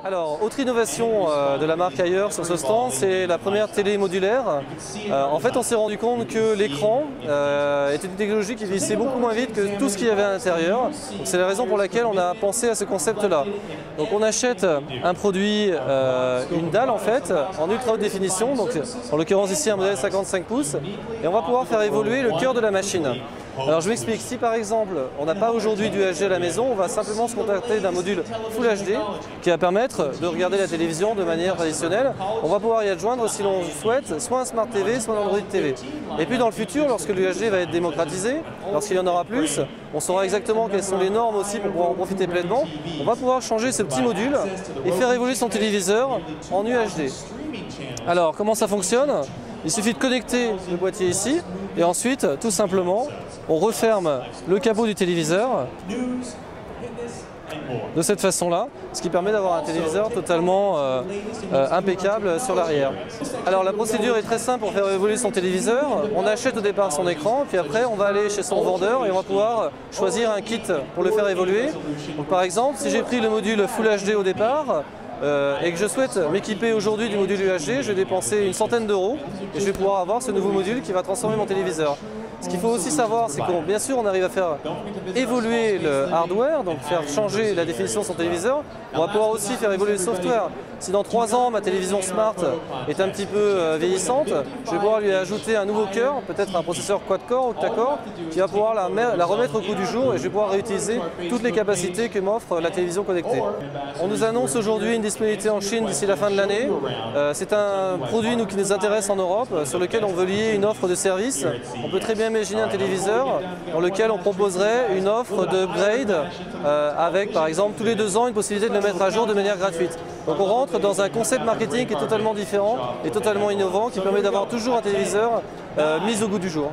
Alors, autre innovation de la marque Haier sur ce stand, c'est la première télé modulaire. En fait, on s'est rendu compte que l'écran était une technologie qui vieillissait beaucoup moins vite que tout ce qu'il y avait à l'intérieur. C'est la raison pour laquelle on a pensé à ce concept-là. Donc on achète un produit, une dalle en fait, en ultra haute définition, donc en l'occurrence ici un modèle 55 pouces, et on va pouvoir faire évoluer le cœur de la machine. Alors je m'explique, si par exemple on n'a pas aujourd'hui du HD à la maison, on va simplement se contenter d'un module Full HD qui va permettre de regarder la télévision de manière traditionnelle. On va pouvoir y adjoindre, si l'on souhaite, soit un Smart TV, soit un Android TV. Et puis dans le futur, lorsque l'UHD va être démocratisé, lorsqu'il y en aura plus, on saura exactement quelles sont les normes aussi pour pouvoir en profiter pleinement. On va pouvoir changer ce petit module et faire évoluer son téléviseur en UHD. Alors comment ça fonctionne ? Il suffit de connecter le boîtier ici et ensuite, tout simplement, on referme le capot du téléviseur de cette façon-là, ce qui permet d'avoir un téléviseur totalement impeccable sur l'arrière. Alors la procédure est très simple pour faire évoluer son téléviseur. On achète au départ son écran, puis après on va aller chez son vendeur et on va pouvoir choisir un kit pour le faire évoluer. Donc, par exemple, si j'ai pris le module Full HD au départ, et que je souhaite m'équiper aujourd'hui du module UHD, je vais dépenser une centaine d'euros et je vais pouvoir avoir ce nouveau module qui va transformer mon téléviseur. Ce qu'il faut aussi savoir, c'est que bien sûr on arrive à faire évoluer le hardware, donc faire changer la définition de son téléviseur. On va pouvoir aussi faire évoluer le software. Si dans 3 ans ma télévision Smart est un petit peu vieillissante, je vais pouvoir lui ajouter un nouveau cœur, peut-être un processeur quad-core, octa-core, qui va pouvoir la remettre au goût du jour et je vais pouvoir réutiliser toutes les capacités que m'offre la télévision connectée. On nous annonce aujourd'hui une disponibilité en Chine d'ici la fin de l'année. C'est un produit qui nous intéresse en Europe, sur lequel on veut lier une offre de service. On peut très bien imaginer un téléviseur dans lequel on proposerait une offre d'upgrade avec par exemple tous les 2 ans une possibilité de le mettre à jour de manière gratuite. Donc on rentre dans un concept marketing qui est totalement différent et totalement innovant qui permet d'avoir toujours un téléviseur mis au goût du jour.